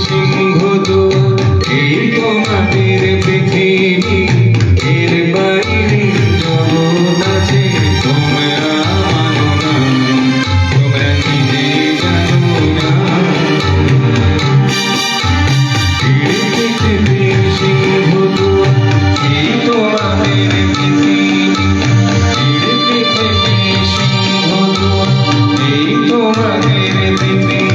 সিংহ দুয়ার এই তোমাদের পৃথিবী, এর বাইরে জগৎ আছে তোমরা মানো না, তোমরা নিজে জানো না। সিংহ দুয়ার এই তোমাদের পৃথিবী, সিংহ দুয়ার এই তোমাদের পৃথিবী,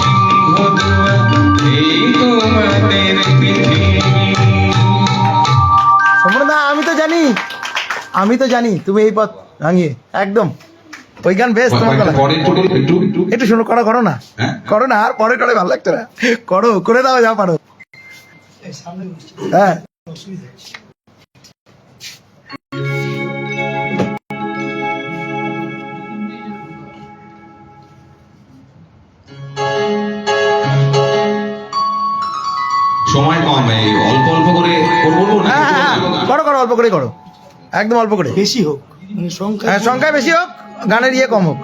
সিংহ দুয়ার এই তোমাদের পৃথিবী। সম্পূর্ণ আমি তো জানি তুমি এই পথ ভাঙিয়ে একদম ওই গান বেশ তোমার গলা একটু শোনো, করো না করো না, আর পরে করে ভালো লাগতো না, করো করে দাও যা পারো। হ্যাঁ সময় কম, এই অল্প অল্প করে করবো না? করো করো, অল্প করে করো, একদম অল্প করে, বেশি হোক মানে সংখ্যায় বেশি হোক, গানের ইয়ে কম হোক।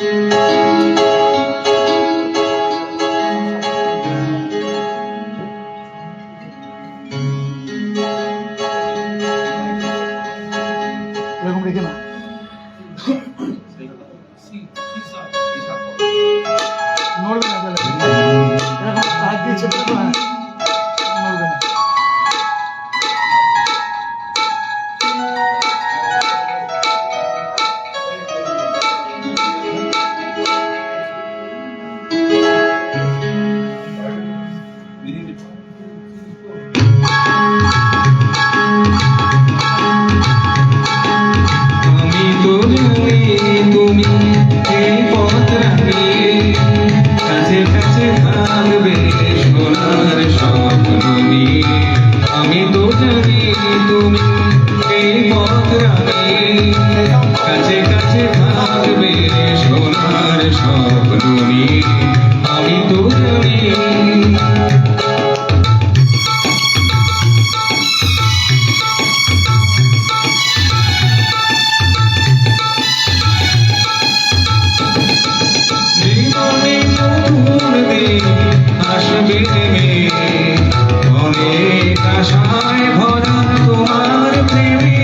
এরকম রেখে না, নড়বে না, এরকম হাত দিয়ে চেপে দেবো, হ্যাঁ নড়বে না। আমি তো জানি তুমি এই পথ রাঙিয়ে কাছে কাছে থাকবে সোনার স্বপ্ন নিয়ে। আমি তো জানি তুমি এই পথ রাঙিয়ে কাছে কাছে থাকবে সোনার স্বপ্ন নিয়ে। আমি তো জানি জীবনে নতুন দিন আসবে নেমে, অনেক আশায় ভরা তোমার প্রেমে।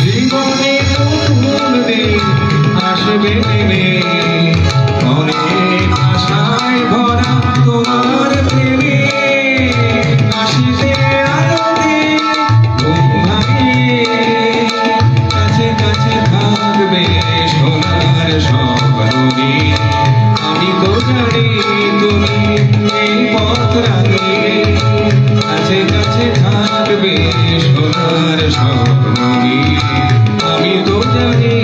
জীবনে নতুন দিন আসবে নেমে, অনেক আশায় ভরা তোমার প্রেমে। আসিবে আলোতে ঘুম ভাঙিয়ে কাছে কাছে থাকবে সোনার স্বপ্ন নিয়ে। আমি তো জানি তুমি এই পথ রাঙিয়ে কাছে কাছে থাকবে সোনার স্বপ্ন নিয়ে। আমি তো জানি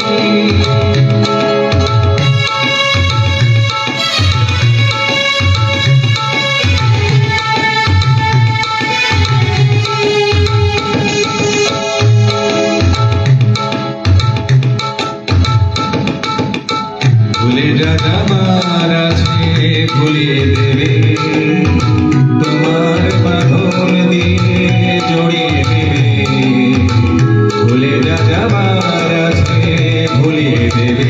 ভুলে যা যাবার আছে ভুলিয়ে দেবে, তোমার বাঁধন দিয়ে জড়িয়ে দেবে। ভুলে যা যাবার আছে ভুলিয়ে দেবে।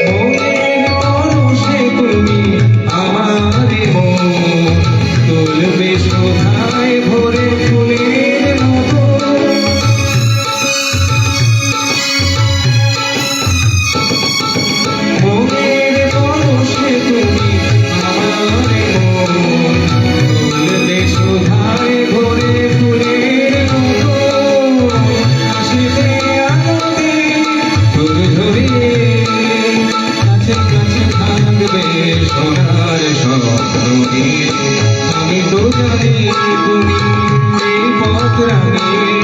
মনের পরশে তুমি আমার মন তুলবে শোভায় ভরে ফুলের মতো। মনের পরশে তুমি আমার মন তুলবে শোভায় ভরে ফুলের মতো। আসিবে আলোতে ফুল ধরিয়ে কাছে কাছে থাকবে সোনার স্বপ্ন নিয়ে। আমি তো জানি তুমি এই পথ রাঙিয়ে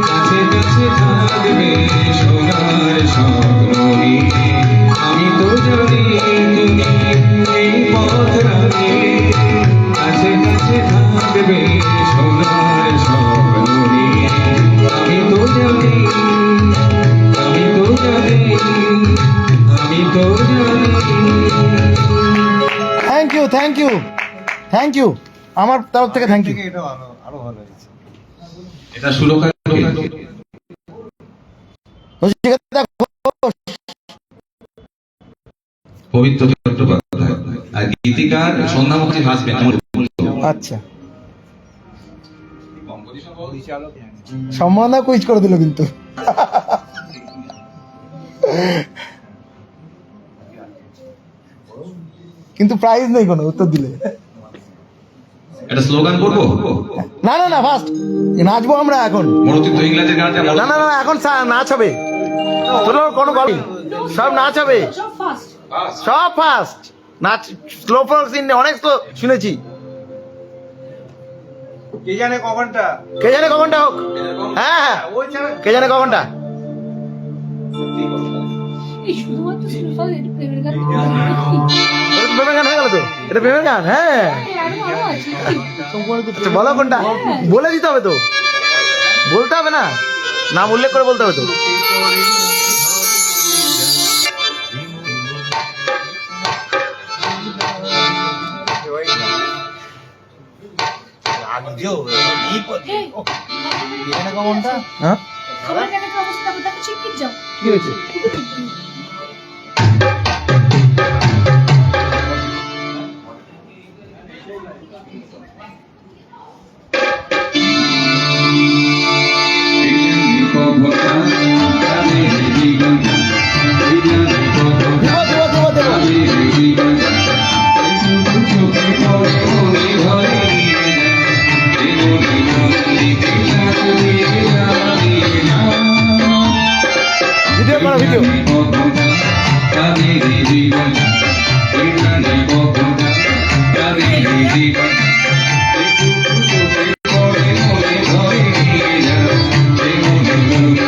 কাছে কাছে থাকবে সোনার স্বপ্ন নিয়ে। আমি তো জানি তুমি এই পথ রাঙিয়ে কাছে কাছে থাকবে সোনার স্বপ্ন নিয়ে। আমি তো জানি, আমি তো জানি, আমি তো জানি। Thank you. থ্যাংক ইউ, আমার তরফ থেকে থ্যাংক ইউ। এটা আরো ভালো হয়েছে। এটা সুরক্ষা পবিত্র চট্টোপাধ্যায় আর গীতিকার সন্ধ্যা মুখার্জি হাসবেন। আচ্ছা, সম্মাননা কুইজ করে দিল কিন্তু। কিন্তু প্রাইজ নেই কোনো উত্তর দিলে। একটা স্লোগান করবো। না না না, ফার্স্ট নাচবো আমরা এখন। মরুচিত ইংরেজি গানটা না না না, এখন নাচ হবে, তোর কোনো গল্প, সব নাচ হবে, সব ফার্স্ট নাচ। স্লো ফোক অনেক স্লো শুনেছি। কে জানে কখনটা কে জানে কখনটা হোক, হ্যাঁ হ্যাঁ, ওই ছাড়া কে জানে কখনটা। এই শুধুমাত্র সিম্পল এটা প্রেমের গান নাকি? এটা তো প্রেমের গান হয়ে গেল তো, এটা প্রেমের গান। হ্যাঁ, আরো আছে কি? আচ্ছা বলো কোনটা, বলে দিতে হবে তো, বলতে হবে না, নাম উল্লেখ করে বলতে হবে তো। এই, কখনটা হ্যাঁ, খবরের কাগজের অবস্থা দেখো, শিগগির যাও। কি হয়েছে?